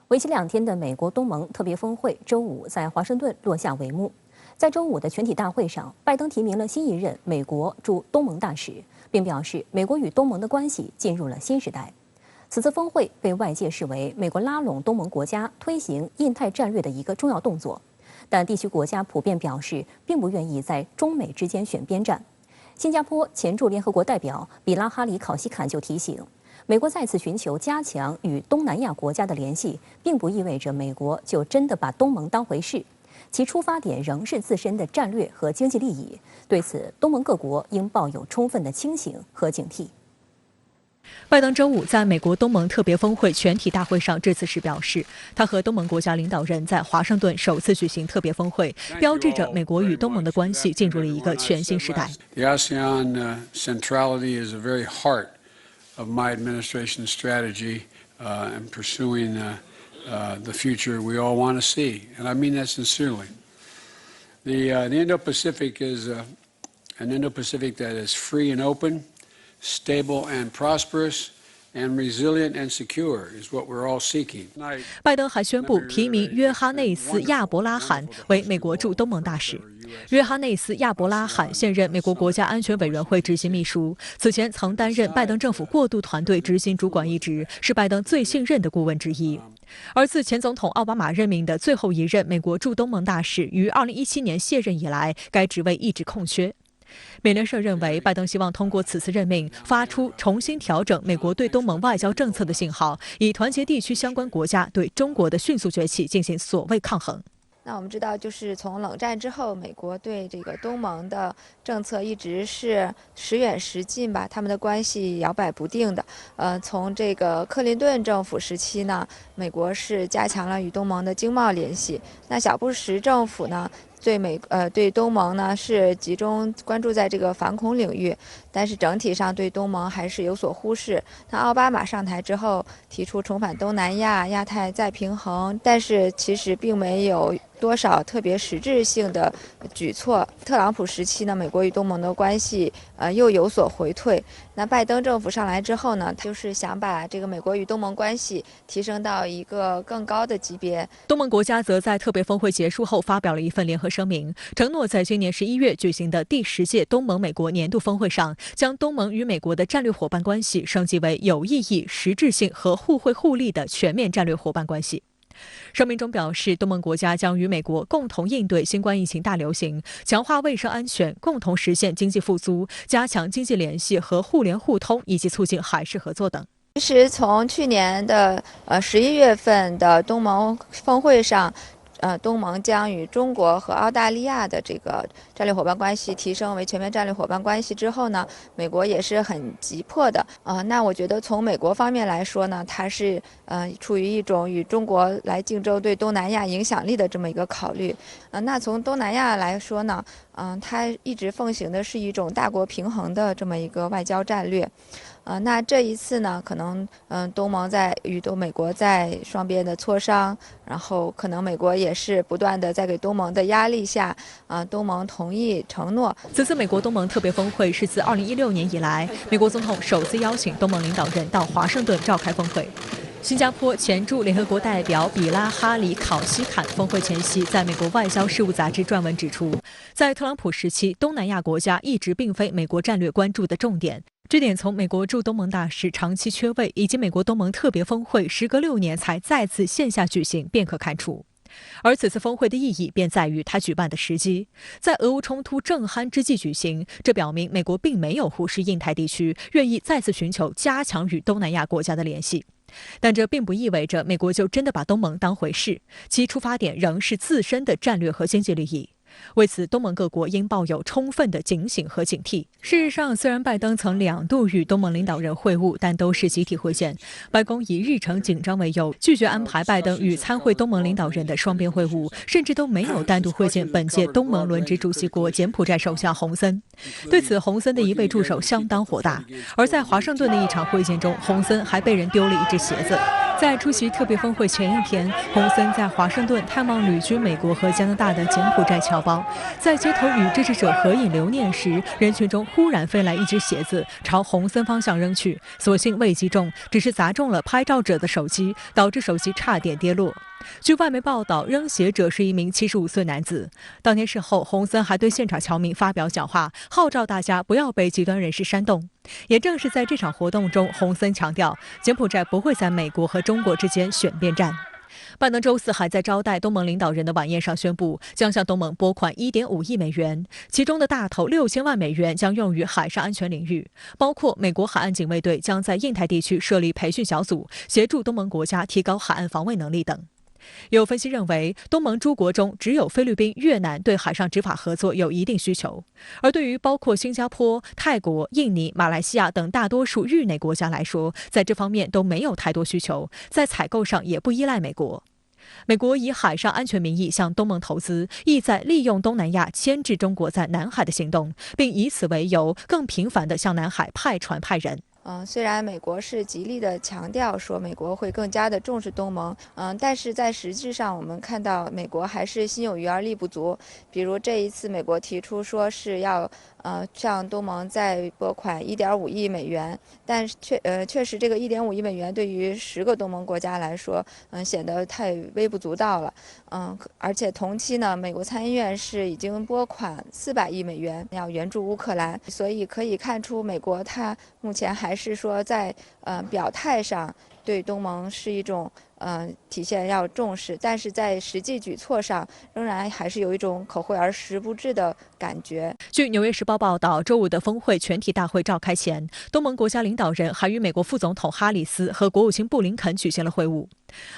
为期2天的美国东盟特别峰会周五在华盛顿落下帷幕。在周五的全体大会上，拜登提名了新一任美国驻东盟大使，并表示美国与东盟的关系进入了新时代。此次峰会被外界视为美国拉拢东盟国家推行印太战略的一个重要动作，但地区国家普遍表示并不愿意在中美之间选边站。新加坡前驻联合国代表比拉哈里考西坎就提醒，美国再次寻求加强与东南亚国家的联系，并不意味着美国就真的把东盟当回事，其出发点仍是自身的战略和经济利益。对此，东盟各国应抱有充分的清醒和警惕。拜登周五在美国东盟特别峰会全体大会上致辞时表示，他和东盟国家领导人在华盛顿首次举行特别峰会，标志着美国与东盟的关系进入了一个全新时代。The ASEAN centrality is the very heart of my administration's strategy in pursuing the future we all want to see, and I mean that sincerely. The Indo-Pacific is an Indo-Pacific that is free and open.Stable and prosperous and resilient and secure is what we're all seeking. 拜登还宣布提名约哈内斯·亚伯拉罕为美国驻东盟大使。约哈内斯·亚伯拉罕现任美国国家安全委员会执行秘书，此前曾担任拜登政府过渡团队执行主管一职，是拜登最信任的顾问之一。而自前总统奥巴马任命的最后一任美国驻东盟大使于2017年卸任以来，该职位一直空缺。美联社认为，拜登希望通过此次任命发出重新调整美国对东盟外交政策的信号，以团结地区相关国家对中国的迅速崛起进行所谓抗衡。那我们知道，就是从冷战之后，美国对这个东盟的政策一直是时远时近吧，他们的关系摇摆不定的。从这个克林顿政府时期呢，美国是加强了与东盟的经贸联系。那小布什政府呢，对东盟呢是集中关注在这个反恐领域，但是整体上对东盟还是有所忽视。那奥巴马上台之后提出重返东南亚、亚太再平衡，但是其实并没有多少特别实质性的举措。特朗普时期呢，美国与东盟的关系又有所回退。那拜登政府上来之后呢，就是想把这个美国与东盟关系提升到一个更高的级别。东盟国家则在特别峰会结束后发表了一份联合声明，承诺在今年11月举行的第10届东盟美国年度峰会上，将东盟与美国的战略伙伴关系升级为有意义、实质性和互惠互利的全面战略伙伴关系。声明中表示，东盟国家将与美国共同应对新冠疫情大流行，强化卫生安全，共同实现经济复苏，加强经济联系和互联互通，以及促进海事合作等。其实从去年的11月份的东盟峰会上，东盟将与中国和澳大利亚的这个战略伙伴关系提升为全面战略伙伴关系之后呢，美国也是很急迫的那我觉得从美国方面来说呢，它是处于一种与中国来竞争对东南亚影响力的这么一个考虑那从东南亚来说呢，它一直奉行的是一种大国平衡的这么一个外交战略。那这一次呢，可能东盟与美国在双边的磋商，然后可能美国也是不断的在给东盟的压力下，东盟同意承诺。此次美国东盟特别峰会是自2016年以来，美国总统首次邀请东盟领导人到华盛顿召开峰会。新加坡前驻联合国代表比拉哈里考西坎峰会前夕，在美国外交事务杂志撰文指出，在特朗普时期，东南亚国家一直并非美国战略关注的重点。这点从美国驻东盟大使长期缺位，以及美国东盟特别峰会时隔6年才再次线下举行便可看出。而此次峰会的意义便在于它举办的时机，在俄乌冲突正酣之际举行，这表明美国并没有忽视印太地区，愿意再次寻求加强与东南亚国家的联系。但这并不意味着美国就真的把东盟当回事，其出发点仍是自身的战略和经济利益。为此，东盟各国应抱有充分的警醒和警惕。事实上，虽然拜登曾2度与东盟领导人会晤，但都是集体会见。白宫以日程紧张为由，拒绝安排拜登与参会东盟领导人的双边会晤，甚至都没有单独会见本届东盟轮值主席国柬埔寨首相洪森。对此，洪森的一位助手相当火大。而在华盛顿的一场会见中，洪森还被人丢了一只鞋子。在出席特别峰会前一天，洪森在华盛顿探望旅居美国和加拿大的柬埔寨侨胞，在街头与支持者合影留念时，人群中忽然飞来一只鞋子，朝洪森方向扔去，所幸未击中，只是砸中了拍照者的手机，导致手机差点跌落。据外媒报道，扔鞋者是一名75岁男子。当天事后，洪森还对现场侨民发表讲话，号召大家不要被极端人士煽动。也正是在这场活动中，洪森强调，柬埔寨不会在美国和中国之间选边站。拜登周四还在招待东盟领导人的晚宴上宣布，将向东盟拨款1.5亿美元，其中的大头6000万美元将用于海上安全领域，包括美国海岸警卫队将在印太地区设立培训小组，协助东盟国家提高海岸防卫能力等。有分析认为，东盟诸国中只有菲律宾、越南对海上执法合作有一定需求，而对于包括新加坡、泰国、印尼、马来西亚等大多数域内国家来说，在这方面都没有太多需求，在采购上也不依赖美国。美国以海上安全名义向东盟投资，意在利用东南亚牵制中国在南海的行动，并以此为由更频繁地向南海派船派人。虽然美国是极力的强调说美国会更加的重视东盟，但是在实质上我们看到美国还是心有余而力不足。比如这一次美国提出说是要向东盟再拨款1.5亿美元，但是确实这个1.5亿美元对于10个东盟国家来说，显得太微不足道了。而且同期呢，美国参议院是已经拨款400亿美元要援助乌克兰，所以可以看出美国它目前还是说在表态上对东盟是一种体现要重视，但是在实际举措上仍然还是有一种口惠而实不至的感觉。据《纽约时报》报道，周五的峰会全体大会召开前，东盟国家领导人还与美国副总统哈里斯和国务卿布林肯举行了会晤。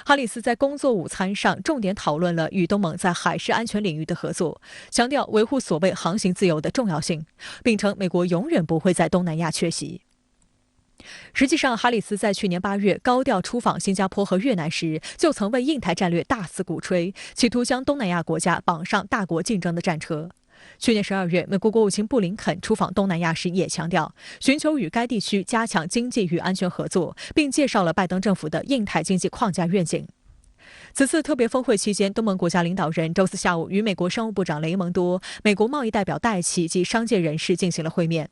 哈里斯在工作午餐上重点讨论了与东盟在海事安全领域的合作，强调维护所谓航行自由的重要性，并称美国永远不会在东南亚缺席。实际上，哈里斯在去年8月高调出访新加坡和越南时，就曾为印太战略大肆鼓吹，企图将东南亚国家绑上大国竞争的战车。去年12月，美国国务卿布林肯出访东南亚时也强调，寻求与该地区加强经济与安全合作，并介绍了拜登政府的印太经济框架愿景。此次特别峰会期间，东盟国家领导人周四下午与美国商务部长雷蒙多、美国贸易代表戴奇及商界人士进行了会面。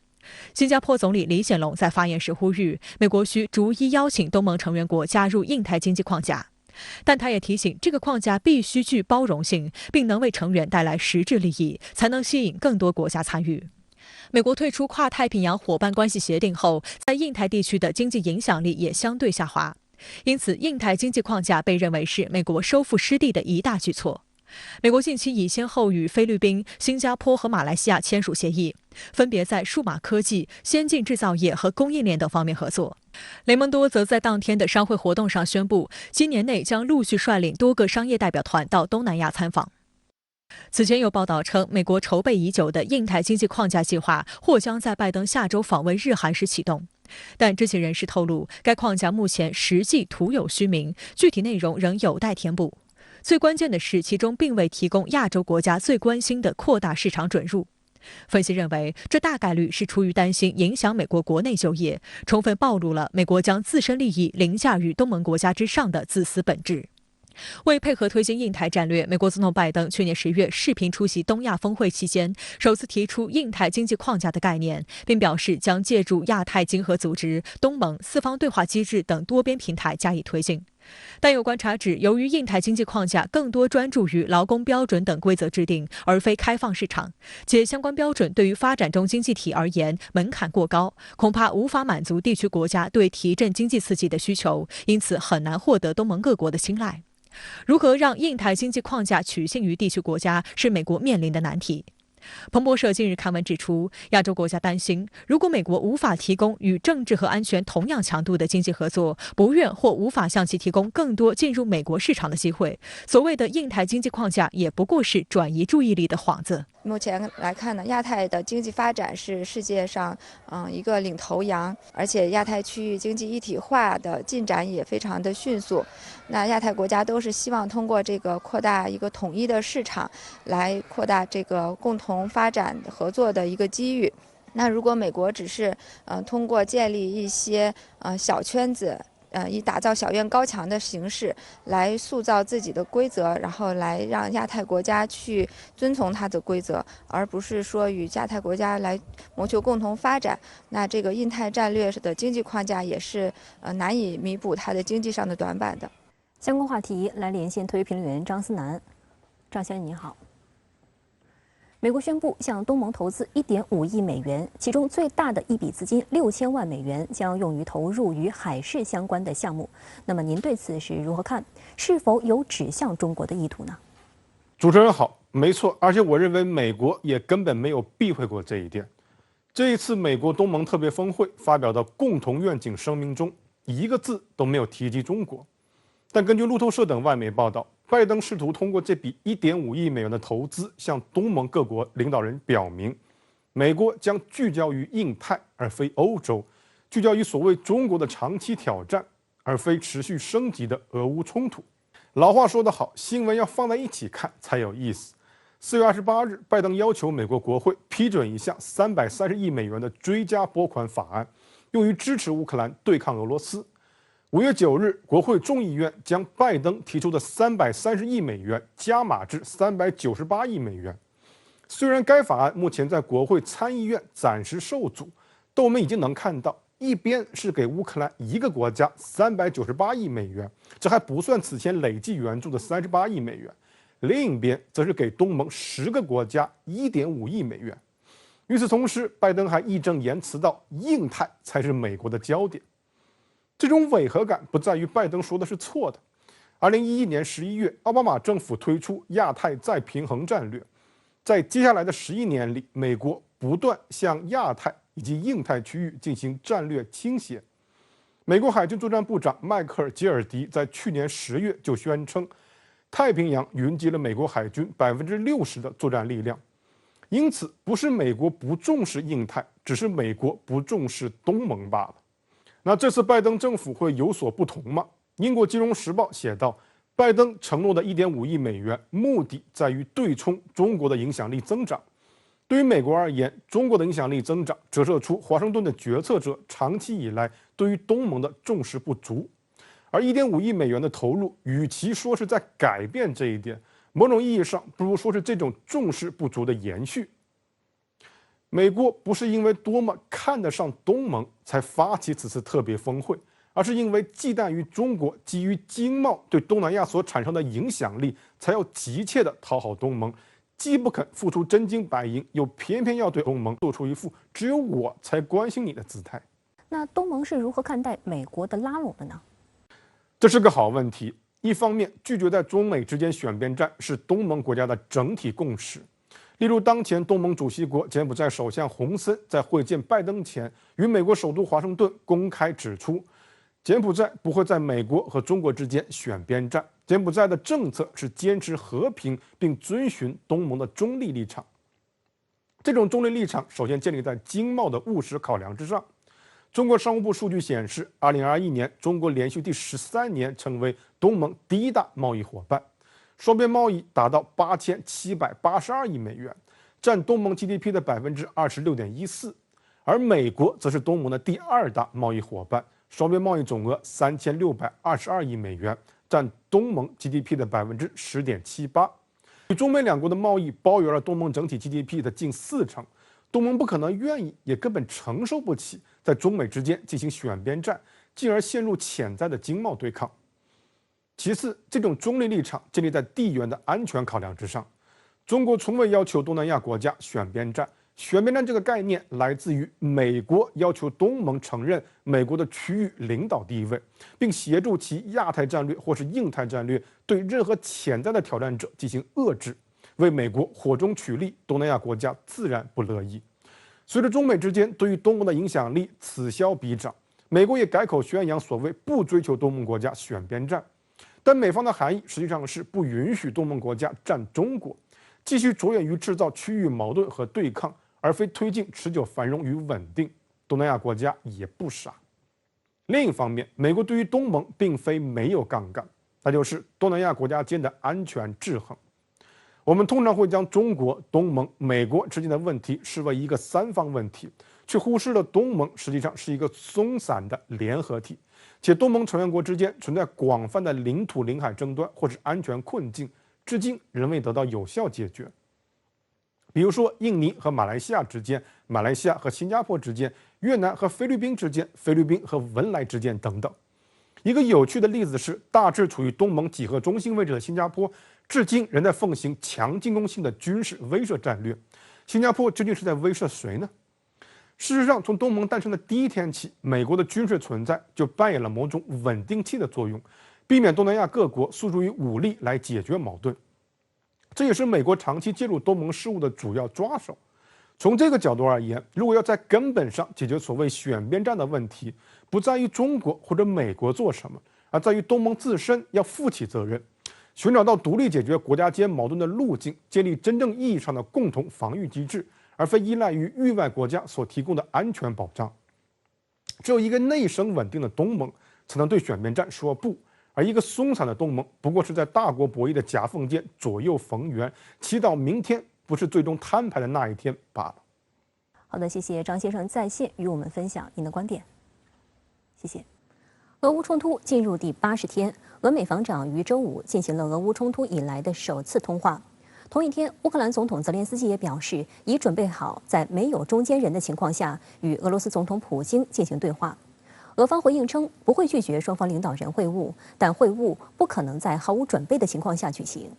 新加坡总理李显龙在发言时呼吁，美国需逐一邀请东盟成员国加入印太经济框架，但他也提醒，这个框架必须具包容性，并能为成员带来实质利益，才能吸引更多国家参与。美国退出跨太平洋伙伴关系协定后，在印太地区的经济影响力也相对下滑，因此印太经济框架被认为是美国收复失地的一大举措。美国近期已先后与菲律宾、新加坡和马来西亚签署协议，分别在数码科技、先进制造业和供应链等方面合作。雷蒙多则在当天的商会活动上宣布，今年内将陆续率领多个商业代表团到东南亚参访。此前有报道称，美国筹备已久的印太经济框架计划或将在拜登下周访问日韩时启动，但知情人士透露，该框架目前实际徒有虚名，具体内容仍有待填补。最关键的是，其中并未提供亚洲国家最关心的扩大市场准入。分析认为，这大概率是出于担心影响美国国内就业，充分暴露了美国将自身利益凌驾于东盟国家之上的自私本质。为配合推进印太战略，美国总统拜登去年10月视频出席东亚峰会期间，首次提出印太经济框架的概念，并表示将借助亚太经合组织、东盟、四方对话机制等多边平台加以推进。但有观察指，由于印太经济框架更多专注于劳工标准等规则制定，而非开放市场，且相关标准对于发展中经济体而言门槛过高，恐怕无法满足地区国家对提振经济刺激的需求，因此很难获得东盟各国的青睐。如何让印太经济框架取信于地区国家，是美国面临的难题。彭博社近日刊文指出，亚洲国家担心，如果美国无法提供与政治和安全同样强度的经济合作，不愿或无法向其提供更多进入美国市场的机会，所谓的印太经济框架也不过是转移注意力的幌子。目前来看呢，亚太的经济发展是世界上一个领头羊，而且亚太区域经济一体化的进展也非常的迅速。那亚太国家都是希望通过这个扩大一个统一的市场，来扩大这个共同发展合作的一个机遇。那如果美国只是通过建立一些小圈子，以打造小院高墙的形式来塑造自己的规则，然后来让亚太国家去遵从它的规则，而不是说与亚太国家来谋求共同发展。那这个印太战略的经济框架也是难以弥补它的经济上的短板的。相关话题来连线特约评论员张思南。张先生您好。美国宣布向东盟投资1.5亿美元，其中最大的一笔资金6000万美元将用于投入与海事相关的项目。那么您对此是如何看？是否有指向中国的意图呢？主持人好，没错，而且我认为美国也根本没有避讳过这一点。这一次美国东盟特别峰会发表的共同愿景声明中，一个字都没有提及中国。但根据路透社等外媒报道，拜登试图通过这笔1.5亿美元的投资，向东盟各国领导人表明，美国将聚焦于印太而非欧洲，聚焦于所谓中国的长期挑战，而非持续升级的俄乌冲突。老话说得好，新闻要放在一起看才有意思。4月28日，拜登要求美国国会批准一项330亿美元的追加拨款法案，用于支持乌克兰对抗俄罗斯。5月9日，国会众议院将拜登提出的330亿美元加码至398亿美元。虽然该法案目前在国会参议院暂时受阻，但我们已经能看到，一边是给乌克兰一个国家398亿美元，这还不算此前累计援助的38亿美元；另一边则是给东盟10个国家1.5亿美元。与此同时，拜登还义正言辞道，印太才是美国的焦点。这种违和感不在于拜登说的是错的。2011年11月，奥巴马政府推出亚太再平衡战略，在接下来的11年里，美国不断向亚太以及印太区域进行战略倾斜。美国海军作战部长迈克尔·吉尔迪在去年10月就宣称，太平洋云集了美国海军60%的作战力量。因此，不是美国不重视印太，只是美国不重视东盟罢了。那这次拜登政府会有所不同吗？英国金融时报写道，拜登承诺的1.5亿美元，目的在于对冲中国的影响力增长。对于美国而言，中国的影响力增长折射出华盛顿的决策者长期以来对于东盟的重视不足。而1.5亿美元的投入，与其说是在改变这一点，某种意义上不如说是这种重视不足的延续。美国不是因为多么看得上东盟才发起此次特别峰会，而是因为忌惮于中国基于经贸对东南亚所产生的影响力，才要急切地讨好东盟，既不肯付出真金白银，又偏偏要对东盟做出一副只有我才关心你的姿态。那东盟是如何看待美国的拉拢的呢？这是个好问题。一方面，拒绝在中美之间选边站是东盟国家的整体共识。例如，当前东盟主席国柬埔寨首相洪森在会见拜登前，与美国首都华盛顿公开指出，柬埔寨不会在美国和中国之间选边站。柬埔寨的政策是坚持和平，并遵循东盟的中立立场。这种中立立场首先建立在经贸的务实考量之上。中国商务部数据显示，2021年，中国连续第13年成为东盟第一大贸易伙伴。双边贸易达到8782亿美元，占东盟 GDP 的26.14%，而美国则是东盟的第2大贸易伙伴，双边贸易总额3622亿美元，占东盟 GDP 的10.78%。与中美两国的贸易包圆了东盟整体 GDP 的近40%，东盟不可能愿意，也根本承受不起在中美之间进行选边站，进而陷入潜在的经贸对抗。其次，这种中立立场建立在地缘的安全考量之上。中国从未要求东南亚国家选边站，选边站这个概念来自于美国要求东盟承认美国的区域领导地位，并协助其亚太战略或是印太战略对任何潜在的挑战者进行遏制，为美国火中取栗，东南亚国家自然不乐意。随着中美之间对于东盟的影响力此消彼长，美国也改口宣扬所谓不追求东盟国家选边站。但美方的含义实际上是不允许东盟国家站中国，继续着眼于制造区域矛盾和对抗，而非推进持久繁荣与稳定。东南亚国家也不傻。另一方面，美国对于东盟并非没有杠杆，那就是东南亚国家间的安全制衡。我们通常会将中国、东盟、美国之间的问题视为一个三方问题，却忽视了东盟实际上是一个松散的联合体，且东盟成员国之间存在广泛的领土领海争端或是安全困境，至今仍未得到有效解决。比如说，印尼和马来西亚之间、马来西亚和新加坡之间、越南和菲律宾之间、菲律宾和文莱之间等等。一个有趣的例子是，大致处于东盟几何中心位置的新加坡，至今仍在奉行强进攻性的军事威慑战略。新加坡究竟是在威慑谁呢？事实上，从东盟诞生的第一天起，美国的军事存在就扮演了某种稳定器的作用，避免东南亚各国诉诸于武力来解决矛盾。这也是美国长期介入东盟事务的主要抓手。从这个角度而言，如果要在根本上解决所谓选边站的问题，不在于中国或者美国做什么，而在于东盟自身要负起责任，寻找到独立解决国家间矛盾的路径，建立真正意义上的共同防御机制，而非依赖于域外国家所提供的安全保障。只有一个内生稳定的东盟，才能对选边站说不。而一个松散的东盟，不过是在大国博弈的夹缝间左右逢源，祈祷明天不是最终摊牌的那一天罢了。好的，谢谢张先生在线与我们分享您的观点。谢谢。俄乌冲突进入第80天，俄美防长于周五进行了俄乌冲突以来的首次通话。同一天，乌克兰总统泽连斯基也表示，已准备好在没有中间人的情况下与俄罗斯总统普京进行对话。俄方回应称，不会拒绝双方领导人会晤，但会晤不可能在毫无准备的情况下举行。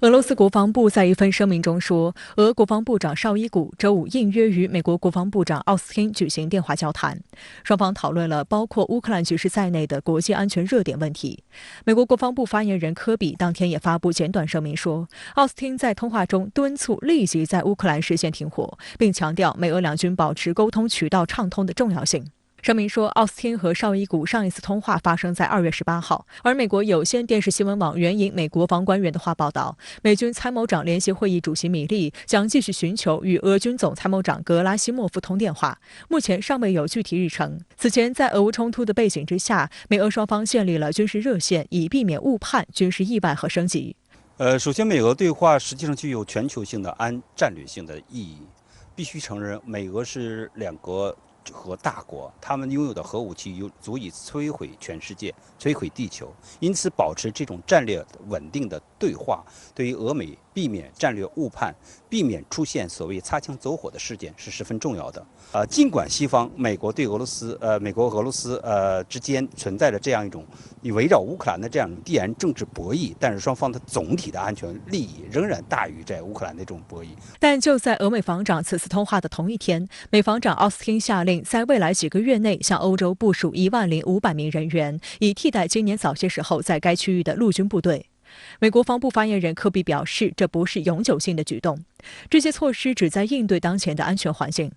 俄罗斯国防部在一份声明中说，俄国防部长绍伊古周五应约与美国国防部长奥斯汀举行电话交谈，双方讨论了包括乌克兰局势在内的国际安全热点问题。美国国防部发言人科比当天也发布简短声明说，奥斯汀在通话中敦促立即在乌克兰实现停火，并强调美俄两军保持沟通渠道畅通的重要性。声明说，奥斯汀和绍伊古上一次通话发生在2月18号，而美国有线电视新闻网援引美国防官员的话报道，美军参谋长联席会议主席米利将继续寻求与俄军总参谋长格拉西莫夫通电话，目前尚未有具体日程。此前，在俄乌冲突的背景之下，美俄双方建立了军事热线，以避免误判军事意外和升级。首先，美俄对话实际上具有全球性的战略性的意义，必须承认，美俄是两个和大国，他们拥有的核武器足以摧毁全世界、摧毁地球。因此，保持这种战略稳定的对话，对于俄美避免战略误判、避免出现所谓擦枪走火的事件是十分重要的。尽管西方、美国对俄罗斯、美国和俄罗斯之间存在着这样一种围绕乌克兰的这样一种地缘政治博弈，但是双方的总体的安全利益仍然大于在乌克兰的这种博弈。但就在俄美防长此次通话的同一天，美防长奥斯汀下令在未来几个月内向欧洲部署10500名人员，以替代今年早些时候在该区域的陆军部队。美国防部发言人科比表示，这不是永久性的举动，这些措施旨在应对当前的安全环境。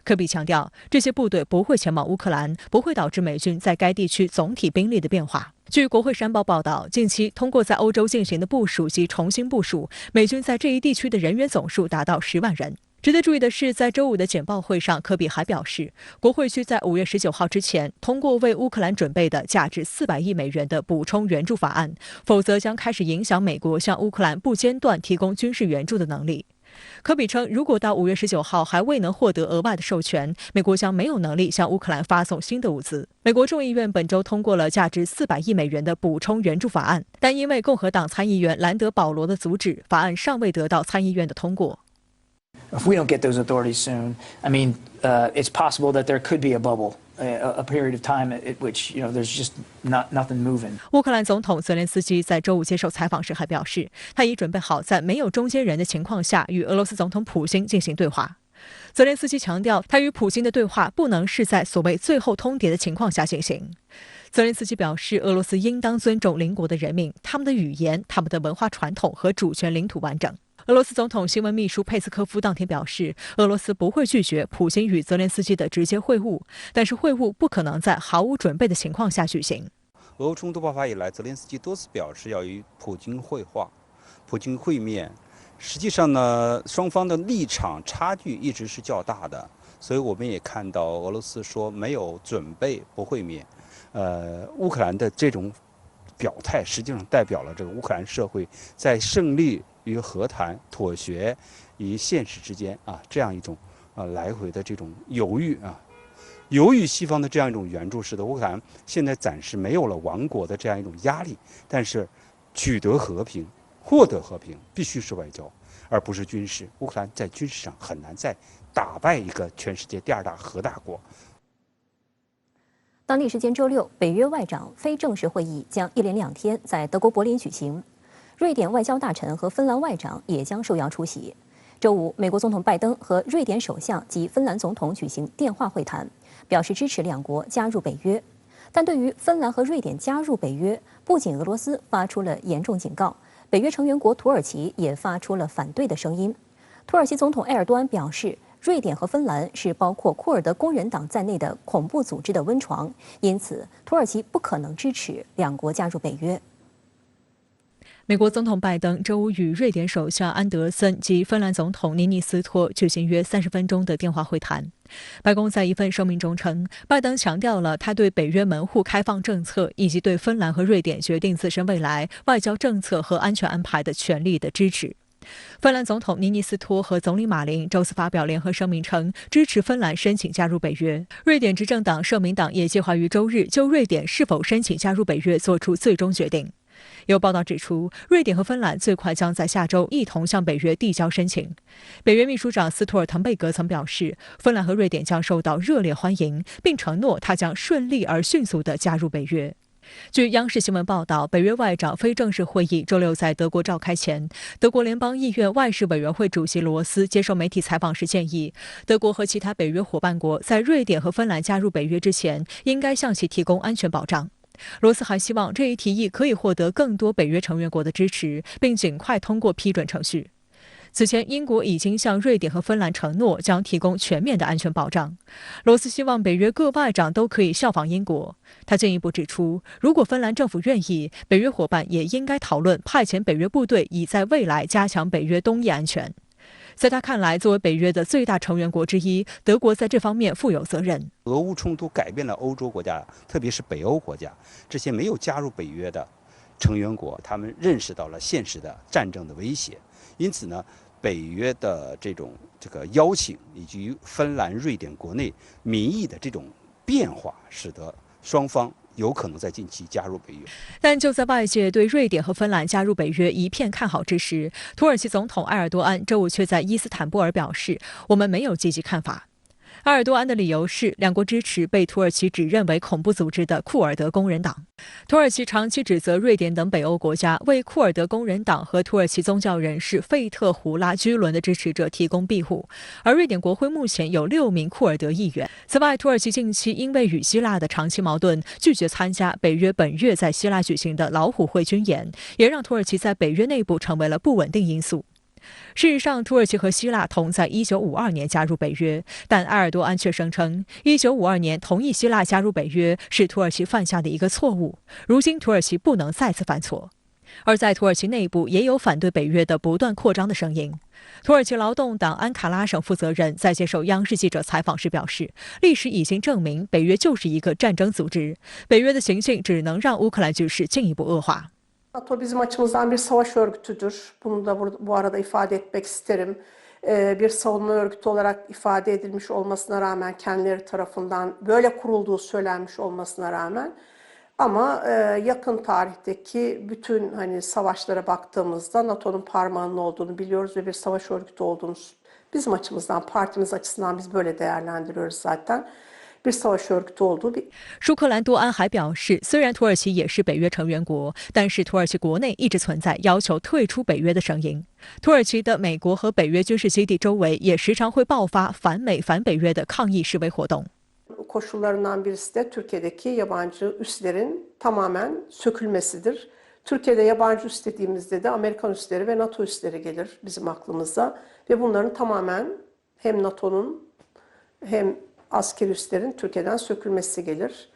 科比强调，这些部队不会前往乌克兰，不会导致美军在该地区总体兵力的变化。据国会山报报道，近期通过在欧洲进行的部署及重新部署，美军在这一地区的人员总数达到10万人。值得注意的是，在周五的简报会上，科比还表示，国会需在5月19号之前通过为乌克兰准备的价值400亿美元的补充援助法案，否则将开始影响美国向乌克兰不间断提供军事援助的能力。科比称，如果到5月19号还未能获得额外的授权，美国将没有能力向乌克兰发送新的物资。美国众议院本周通过了价值400亿美元的补充援助法案，但因为共和党参议员兰德·保罗的阻止，法案尚未得到参议院的通过。If we don't get those authorities soon, I mean, it's possible that there could be a bubble, a period of time at which, there's just nothing moving. 乌克兰总统泽连斯基在周五接受采访时还表示，他已准备好在没有中间人的情况下与俄罗斯总统普京进行对话。泽连斯基强调，他与普京的对话不能是在所谓最后通牒的情况下进行。泽连斯基表示，俄罗斯应当尊重邻国的人民、他们的语言、他们的文化传统和主权领土完整。俄罗斯总统新闻秘书佩斯科夫当天表示，俄罗斯不会拒绝普京与泽连斯基的直接会晤，但是会晤不可能在毫无准备的情况下举行。俄乌冲突爆发以来，泽连斯基多次表示要与普京会面。实际上呢，双方的立场差距一直是较大的，所以我们也看到俄罗斯说没有准备不会面。乌克兰的这种表态，实际上代表了这个乌克兰社会在胜利与和谈、妥协与现实之间这样一种来回的这种犹豫啊。由于西方的这样一种援助，使得乌克兰现在暂时没有了亡国的这样一种压力。但是，取得和平、获得和平，必须是外交，而不是军事。乌克兰在军事上很难再打败一个全世界第2大核大国。当地时间周六，北约外长非正式会议将一连2天在德国柏林举行，瑞典外交大臣和芬兰外长也将受邀出席。周五，美国总统拜登和瑞典首相及芬兰总统举行电话会谈，表示支持两国加入北约。但对于芬兰和瑞典加入北约，不仅俄罗斯发出了严重警告，北约成员国土耳其也发出了反对的声音。土耳其总统埃尔多安表示，瑞典和芬兰是包括库尔德工人党在内的恐怖组织的温床，因此土耳其不可能支持两国加入北约。美国总统拜登周五与瑞典首相安德森及芬兰总统尼尼斯托举行约30分钟的电话会谈。白宫在一份声明中称，拜登强调了他对北约门户开放政策以及对芬兰和瑞典决定自身未来外交政策和安全安排的权利的支持。芬兰总统尼尼斯托和总理马林周四发表联合声明称，支持芬兰申请加入北约。瑞典执政党社民党也计划于周日就瑞典是否申请加入北约做出最终决定。有报道指出，瑞典和芬兰最快将在下周一同向北约递交申请。北约秘书长斯托尔滕贝格曾表示，芬兰和瑞典将受到热烈欢迎，并承诺他将顺利而迅速地加入北约。据央视新闻报道，北约外长非正式会议周六在德国召开前，德国联邦议院外事委员会主席罗斯接受媒体采访时建议，德国和其他北约伙伴国在瑞典和芬兰加入北约之前，应该向其提供安全保障。罗斯还希望这一提议可以获得更多北约成员国的支持，并尽快通过批准程序。此前，英国已经向瑞典和芬兰承诺将提供全面的安全保障。罗斯希望北约各外长都可以效仿英国。他进一步指出，如果芬兰政府愿意，北约伙伴也应该讨论派遣北约部队，以在未来加强北约东翼安全。在他看来，作为北约的最大成员国之一，德国在这方面负有责任。俄乌冲突改变了欧洲国家，特别是北欧国家，这些没有加入北约的成员国，他们认识到了现实的战争的威胁。因此呢，北约的这个邀请，以及芬兰、瑞典国内民意的这种变化，使得双方有可能在近期加入北约。但就在外界对瑞典和芬兰加入北约一片看好之时，土耳其总统埃尔多安周五却在伊斯坦布尔表示，我们没有积极看法。埃尔多安的理由是，两国支持被土耳其指认为恐怖组织的库尔德工人党。土耳其长期指责瑞典等北欧国家为库尔德工人党和土耳其宗教人士费特胡拉·居伦的支持者提供庇护，而瑞典国会目前有6名库尔德议员。此外，土耳其近期因为与希腊的长期矛盾，拒绝参加北约本月在希腊举行的老虎会军演，也让土耳其在北约内部成为了不稳定因素。事实上，土耳其和希腊同在1952年加入北约，但埃尔多安却声称，1952年同意希腊加入北约是土耳其犯下的一个错误。如今，土耳其不能再次犯错。而在土耳其内部也有反对北约的不断扩张的声音。土耳其劳动党安卡拉省负责人在接受央视记者采访时表示，历史已经证明北约就是一个战争组织，北约的行径只能让乌克兰局势进一步恶化。NATO bizim açımızdan bir savaş örgütüdür. Bunu da bu arada ifade etmek isterim. Bir savunma örgütü olarak ifade edilmiş olmasına rağmen, kendileri tarafından böyle kurulduğu söylenmiş olmasına rağmen, ama yakın tarihteki bütün savaşlara baktığımızda NATO'nun parmağının olduğunu biliyoruz ve bir savaş örgütü olduğunu bizim açımızdan, partimiz açısından biz böyle değerlendiriyoruz zaten.舒克兰多安还表示，虽然土耳其也是北约成员国，但是土耳其国内一直存在要求退出北约的声音。土耳其的美国和北约军事基地周围也时常会爆发反美反北约的抗议示威活动。Koşullarından birisi de Türkiye'deki yabancı üslerin tamamen sökülmesidir. Türkiye'de yabancı üs dediğimizde de Amerikan üsleri ve NATO üsleri gelir bizim aklımıza ve bunların tamamen hem NATO'nun hem askeri üslerin Türkiye'den sökülmesi gelir.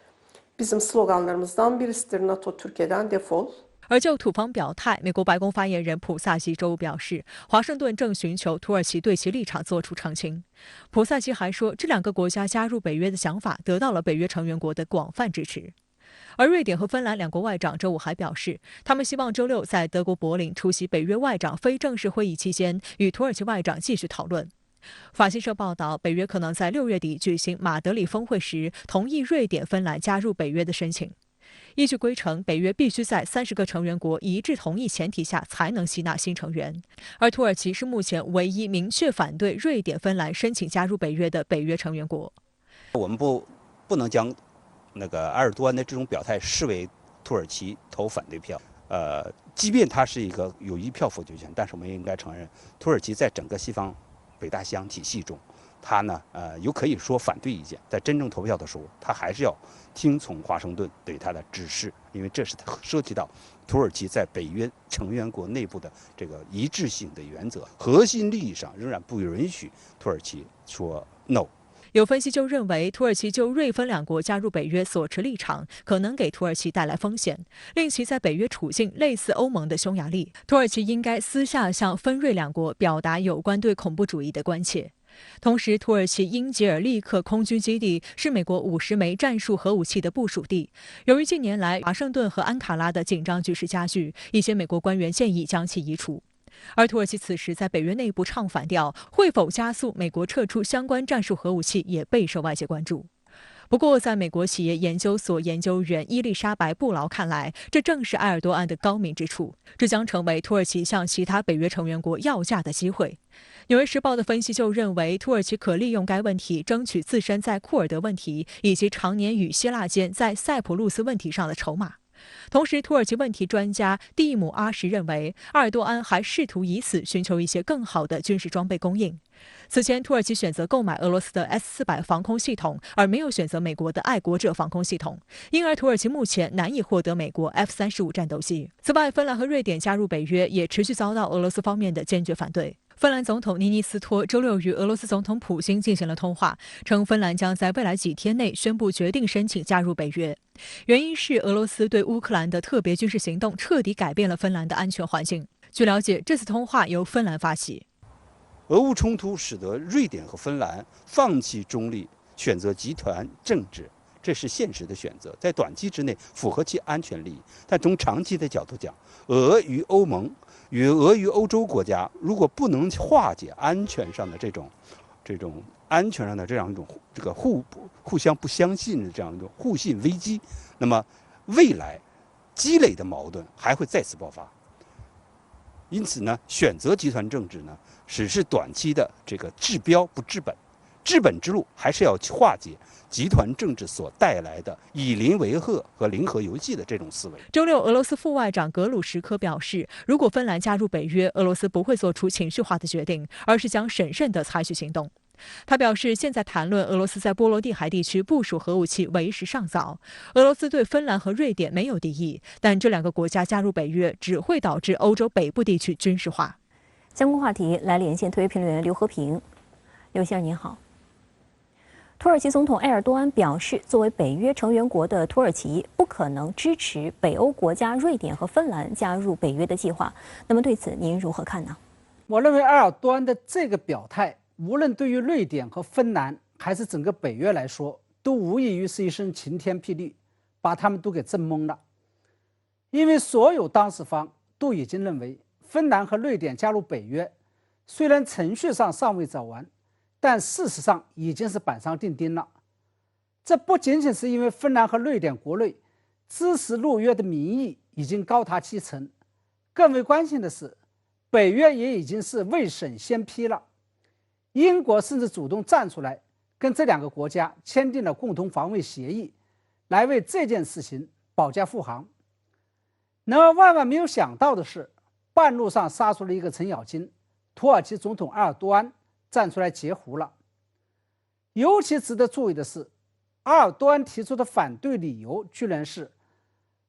Bizim sloganlarımızdan birisidir NATO Türkiye'den defol. 而就土方表态，美国白宫发言人普萨基周五表示，华盛顿正寻求土耳其对其立场做出澄清。普萨基还说，这两个国家加入北约的想法得到了北约成员国的广泛支持。而瑞典和芬兰两国外长周五还表示，他们希望周六在德国柏林出席北约外长非正式会议期间，与土耳其外长继续讨论。法新社报道，北约可能在6月底举行马德里峰会时，同意瑞典、芬兰加入北约的申请。依据规程，北约必须在30个成员国一致同意前提下才能吸纳新成员，而土耳其是目前唯一明确反对瑞典、芬兰申请加入北约的北约成员国。我们不能将那个埃尔多安的这种表态视为土耳其投反对票。即便他是一个有1票否决权，但是我们也应该承认，土耳其在整个西方北大西洋体系中，他呢有可以说反对意见，在真正投票的时候，他还是要听从华盛顿对他的指示，因为这是涉及到土耳其在北约成员国内部的这个一致性的原则，核心利益上仍然不允许土耳其说 no。有分析就认为，土耳其就瑞芬两国加入北约所持立场，可能给土耳其带来风险，令其在北约处境类似欧盟的匈牙利。土耳其应该私下向芬瑞两国表达有关对恐怖主义的关切。同时，土耳其英吉尔利克空军基地是美国50枚战术核武器的部署地。由于近年来华盛顿和安卡拉的紧张局势加剧，一些美国官员建议将其移除。而土耳其此时在北约内部唱反调，会否加速美国撤出相关战术核武器也备受外界关注。不过，在美国企业研究所研究员伊丽莎白·布劳看来，这正是埃尔多安的高明之处，这将成为土耳其向其他北约成员国要价的机会。《纽约时报》的分析就认为，土耳其可利用该问题争取自身在库尔德问题以及常年与希腊间在塞浦路斯问题上的筹码。同时，土耳其问题专家蒂姆·阿什认为，埃尔多安还试图以此寻求一些更好的军事装备供应。此前，土耳其选择购买俄罗斯的 S-400防空系统，而没有选择美国的爱国者防空系统，因而土耳其目前难以获得美国 F-35战斗机。此外，芬兰和瑞典加入北约也持续遭到俄罗斯方面的坚决反对。芬兰总统尼尼斯托周6与俄罗斯总统普京进行了通话，称芬兰将在未来几天内宣布决定申请加入北约。原因是俄罗斯对乌克兰的特别军事行动彻底改变了芬兰的安全环境。据了解，这次通话由芬兰发起。俄乌冲突使得瑞典和芬兰放弃中立，选择集团政治，这是现实的选择，在短期之内符合其安全利益。但从长期的角度讲，俄与欧盟与俄与欧洲国家如果不能化解安全上的这种安全上的这样一种这个互相不相信的这样一种互信危机，那么未来积累的矛盾还会再次爆发。因此呢，选择集团政治呢，只是短期的这个治标不治本，治本之路还是要化解集团政治所带来的以邻为壑和零和游戏的这种思维。周6，俄罗斯副外长格鲁什科表示，如果芬兰加入北约，俄罗斯不会做出情绪化的决定，而是将审慎地采取行动。他表示，现在谈论俄罗斯在波罗的海地区部署核武器为时尚早。俄罗斯对芬兰和瑞典没有敌意，但这2个国家加入北约只会导致欧洲北部地区军事化。相关话题来连线特约评论员刘和平。刘先生您好。土耳其总统埃尔多安表示，作为北约成员国的土耳其不可能支持北欧国家瑞典和芬兰加入北约的计划。那么对此您如何看呢？我认为埃尔多安的这个表态，无论对于瑞典和芬兰，还是整个北约来说，都无异于是一声晴天霹雳，把他们都给震懵了。因为所有当事方都已经认为，芬兰和瑞典加入北约，虽然程序上尚未走完，但事实上已经是板上钉钉了。这不仅仅是因为芬兰和瑞典国内支持入约的民意已经高达70%，更为关键的是，北约也已经是未审先批了。英国甚至主动站出来，跟这2个国家签订了共同防卫协议，来为这件事情保驾护航。然而万万没有想到的是，半路上杀出了一个程咬金，土耳其总统埃尔多安站出来截胡了。尤其值得注意的是，埃尔多安提出的反对理由居然是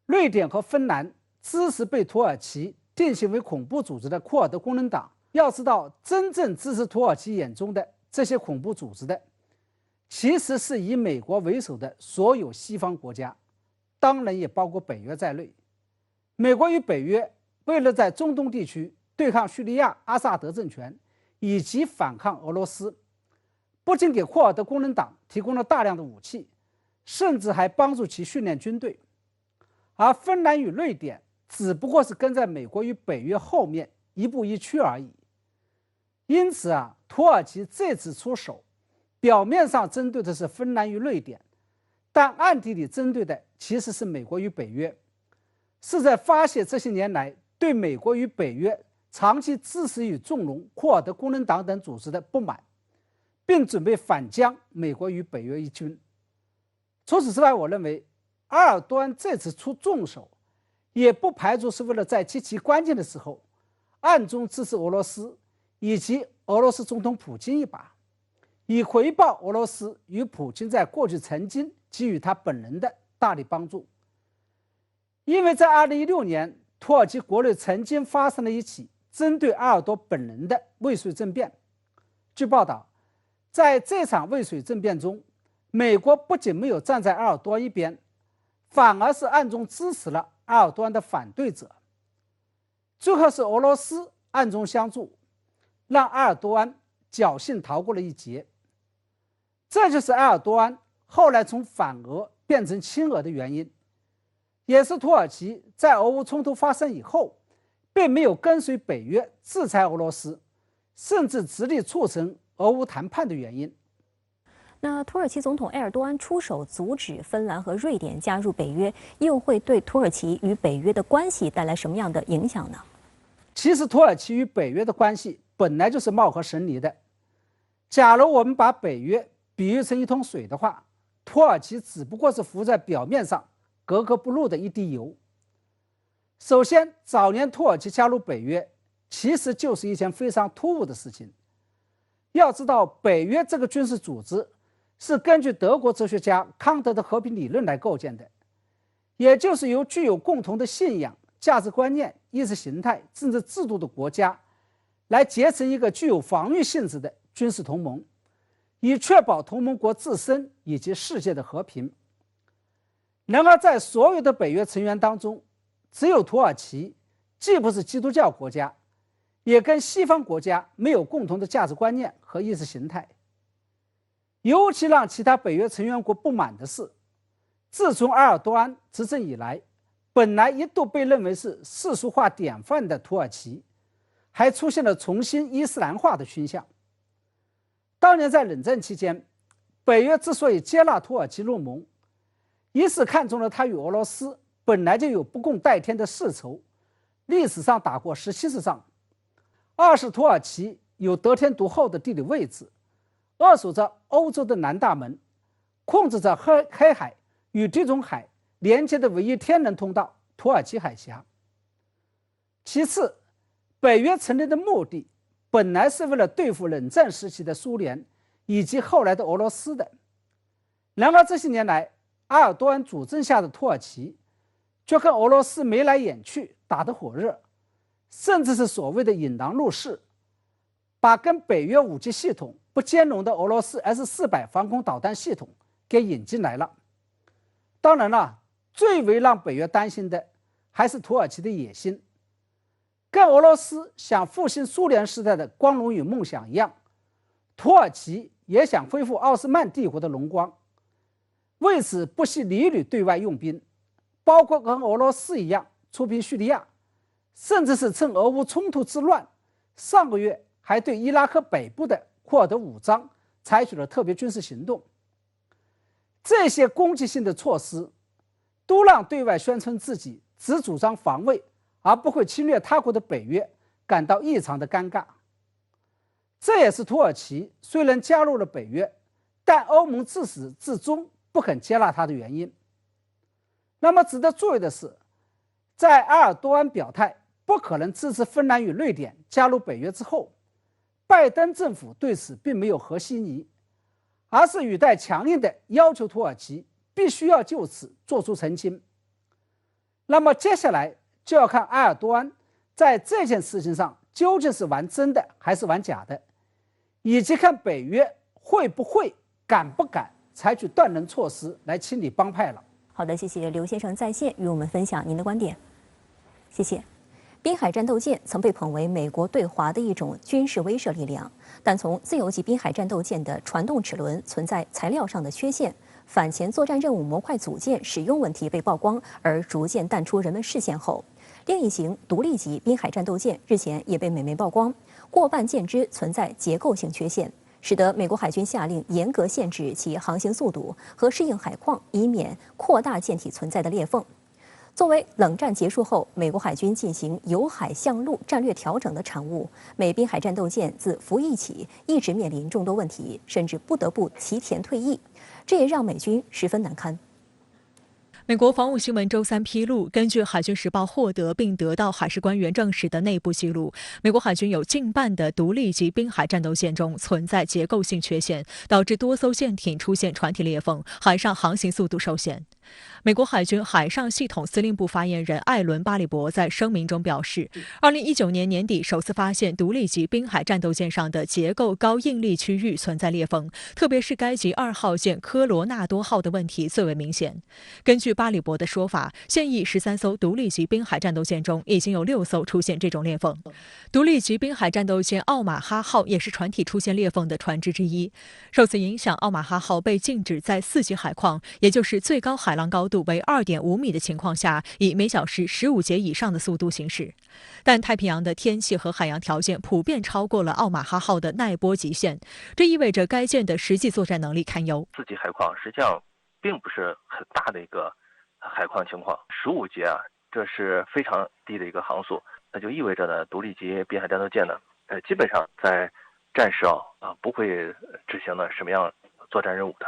瑞典和芬兰支持被土耳其定性为恐怖组织的库尔德工人党。要知道，真正支持土耳其眼中的这些恐怖组织的，其实是以美国为首的所有西方国家，当然也包括北约在内。美国与北约为了在中东地区对抗叙利亚阿萨德政权以及反抗俄罗斯，不仅给库尔德工人党提供了大量的武器，甚至还帮助其训练军队。而芬兰与瑞典只不过是跟在美国与北约后面一步一趋而已。因此土耳其这次出手，表面上针对的是芬兰与瑞典，但暗地里针对的其实是美国与北约，是在发泄这些年来对美国与北约长期支持与纵容库尔德工人党等组织的不满，并准备反将美国与北约一军。除此之外，我认为埃尔多安这次出重手，也不排除是为了在极其关键的时候暗中支持俄罗斯以及俄罗斯总统普京一把，以回报俄罗斯与普京在过去曾经给予他本人的大力帮助。因为在2016年，土耳其国内曾经发生了一起针对埃尔多本人的未遂政变。据报道，在这场未遂政变中，美国不仅没有站在埃尔多安一边，反而是暗中支持了埃尔多安的反对者。最后是俄罗斯暗中相助，让埃尔多安侥幸逃过了一劫。这就是埃尔多安后来从反俄变成亲俄的原因，也是土耳其在俄乌冲突发生以后并没有跟随北约制裁俄罗斯，甚至直立促成俄乌谈判的原因。那土耳其总统埃尔多安出手阻止芬兰和瑞典加入北约，又会对土耳其与北约的关系带来什么样的影响呢？其实土耳其与北约的关系本来就是貌合神离的。假如我们把北约比喻成一桶水的话，土耳其只不过是浮在表面上格格不入的一滴油。首先，早年土耳其加入北约其实就是一件非常突兀的事情。要知道，北约这个军事组织是根据德国哲学家康德的和平理论来构建的，也就是由具有共同的信仰、价值观念、意识形态、政治制度的国家来结成一个具有防御性质的军事同盟，以确保同盟国自身以及世界的和平。然而，在所有的北约成员当中，只有土耳其既不是基督教国家，也跟西方国家没有共同的价值观念和意识形态。尤其让其他北约成员国不满的是，自从埃尔多安执政以来，本来一度被认为是世俗化典范的土耳其，还出现了重新伊斯兰化的倾向。当年在冷战期间，北约之所以接纳土耳其入盟，一是看中了它与俄罗斯本来就有不共戴天的世仇，历史上打过17次仗；二是土耳其有得天独厚的地理位置，扼守着欧洲的南大门，控制着黑海与地中海连接的唯一天然通道土耳其海峡。其次，北约成立的目的本来是为了对付冷战时期的苏联以及后来的俄罗斯的。然而这些年来，埃尔多安主政下的土耳其却跟俄罗斯眉来眼去，打得火热，甚至是所谓的引狼入室，把跟北约武器系统不兼容的俄罗斯 S-400防空导弹系统给引进来了。当然了，最为让北约担心的还是土耳其的野心。跟俄罗斯想复兴苏联时代的光荣与梦想一样，土耳其也想恢复奥斯曼帝国的荣光，为此不惜屡屡对外用兵，包括跟俄罗斯一样出兵叙利亚，甚至是趁俄乌冲突之乱，上个月还对伊拉克北部的库尔德武装采取了特别军事行动。这些攻击性的措施都让对外宣称自己只主张防卫而不会侵略他国的北约感到异常的尴尬。这也是土耳其虽然加入了北约，但欧盟自始至终不肯接纳它的原因。那么值得注意的是，在埃尔多安表态不可能支持芬兰与瑞典加入北约之后，拜登政府对此并没有和稀泥，而是语带强硬的要求土耳其必须要就此做出澄清。那么接下来就要看埃尔多安在这件事情上究竟是玩真的还是玩假的，以及看北约会不会敢不敢采取断然措施来清理帮派了。好的，谢谢刘先生在线与我们分享您的观点，谢谢。滨海战斗舰曾被捧为美国对华的一种军事威慑力量，但从自由级滨海战斗舰的传动齿轮存在材料上的缺陷、反潜作战任务模块组件使用问题被曝光而逐渐淡出人们视线后，另一型独立级滨海战斗舰日前也被美媒曝光，过半舰只存在结构性缺陷，使得美国海军下令严格限制其航行速度和适应海况，以免扩大舰体存在的裂缝。作为冷战结束后美国海军进行由海向陆战略调整的产物，美滨海战斗舰自服役起一直面临众多问题，甚至不得不齐田退役，这也让美军十分难堪。美国防务新闻周三披露，根据海军时报获得并得到海事官员证实的内部记录，美国海军有近半的独立级滨海战斗舰中存在结构性缺陷，导致多艘舰艇出现船体裂缝，海上航行速度受限。美国海军海上系统司令部发言人艾伦·巴里伯在声明中表示，2019年年底首次发现独立级滨海战斗舰上的结构高应力区域存在裂缝，特别是该级2号舰科罗纳多号的问题最为明显。根据巴里伯的说法，现役13艘独立级滨海战斗舰中已经有6艘出现这种裂缝。独立级滨海战斗舰奥马哈号也是船体出现裂缝的船只之一。受此影响，奥马哈号被禁止在4级海况，也就是最高海浪高度为2.5米的情况下，以每小时15节以上的速度行驶。但太平洋的天气和海洋条件普遍超过了奥马哈号的耐波极限，这意味着该舰的实际作战能力堪忧。4级海况实际上并不是很大的一个海况情况，15节啊，这是非常低的一个航速，那就意味着呢，独立级滨海战斗舰呢，基本上在战时不会执行呢什么样作战任务的。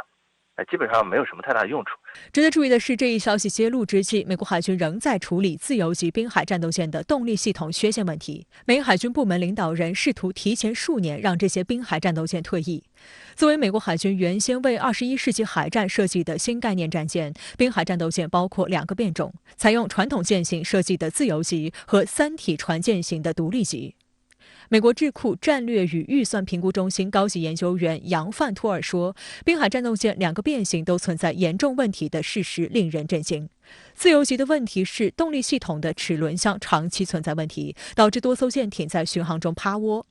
基本上没有什么太大的用处。值得注意的是，这一消息揭露之际，美国海军仍在处理自由级滨海战斗舰的动力系统缺陷问题。美海军部门领导人试图提前数年让这些滨海战斗舰退役。作为美国海军原先为21世纪海战设计的新概念战舰，滨海战斗舰包括2个变种，采用传统舰型设计的自由级和3体船舰型的独立级。美国智库战略与预算评估中心高级研究员杨范托尔说，滨海战斗舰2个变型都存在严重问题的事实令人震惊。自由级的问题是动力系统的齿轮箱长期存在问题，导致多艘舰艇在巡航中趴窝。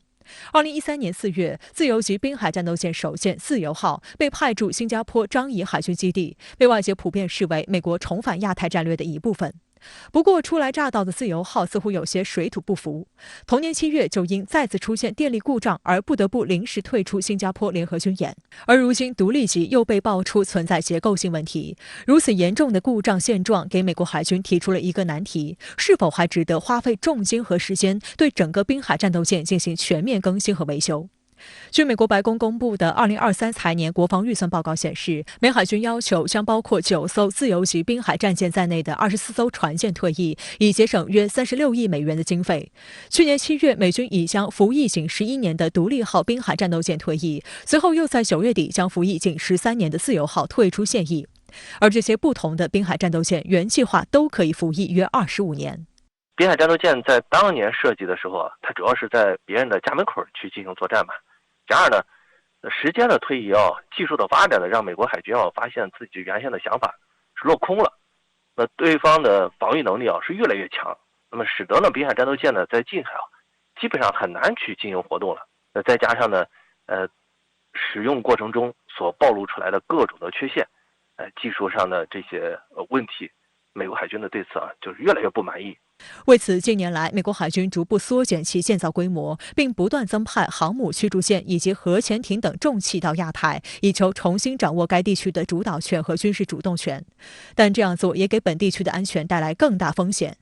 2013年4月，自由级滨海战斗舰首舰自由号被派驻新加坡樟宜海军基地，被外界普遍视为美国重返亚太战略的一部分。不过，初来乍到的自由号似乎有些水土不服。同年7月，就因再次出现电力故障而不得不临时退出新加坡联合军演。而如今，独立级又被爆出存在结构性问题。如此严重的故障现状，给美国海军提出了一个难题：是否还值得花费重金和时间对整个滨海战斗舰进行全面更新和维修？据美国白宫公布的2023财年国防预算报告显示，美海军要求将包括9艘自由级滨海战舰在内的24艘船舰退役，以节省约36亿美元的经费。去年7月，美军已将服役仅11年的独立号滨海战斗舰退役，随后又在9月底将服役仅13年的自由号退出现役。而这些不同的滨海战斗舰原计划都可以服役约25年。滨海战斗舰在当年设计的时候，它主要是在别人的家门口去进行作战嘛。然而呢，时间的推移技术的发展呢，让美国海军发现自己原先的想法是落空了。那对方的防御能力是越来越强，那么使得呢滨海战斗舰呢在近海基本上很难去进行活动了。那再加上呢，使用过程中所暴露出来的各种的缺陷，技术上的这些问题，美国海军的对此就是越来越不满意。为此，近年来，美国海军逐步缩减其建造规模，并不断增派航母驱逐舰以及核潜艇等重器到亚太，以求重新掌握该地区的主导权和军事主动权。但这样做也给本地区的安全带来更大风险。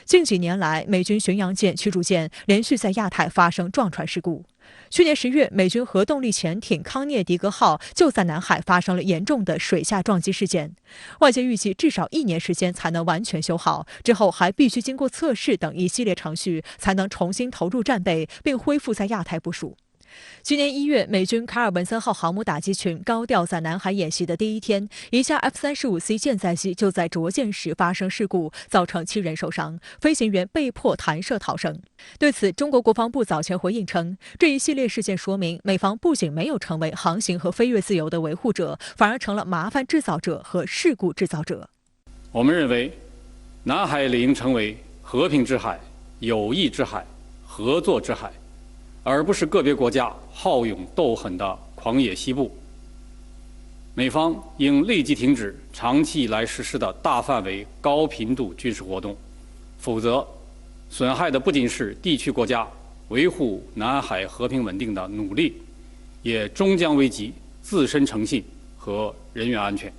近几年来，美军巡洋舰、驱逐舰连续在亚太发生撞船事故。去年10月，美军核动力潜艇康涅狄格号就在南海发生了严重的水下撞击事件。外界预计至少1年时间才能完全修好，之后还必须经过测试等一系列程序，才能重新投入战备，并恢复在亚太部署。今年1月，美军卡尔文森号航母打击群高调在南海演习的第一天，一架 F-35C 舰载机就在着舰时发生事故，造成7人受伤，飞行员被迫弹射逃生。对此，中国国防部早前回应称，这一系列事件说明，美方不仅没有成为航行和飞越自由的维护者，反而成了麻烦制造者和事故制造者。我们认为，南海理应成为和平之海、友谊之海、合作之海，而不是个别国家好勇斗狠的狂野西部。美方应立即停止长期以来实施的大范围、高频度军事活动，否则损害的不仅是地区国家维护南海和平稳定的努力，也终将危及自身诚信和人员安全。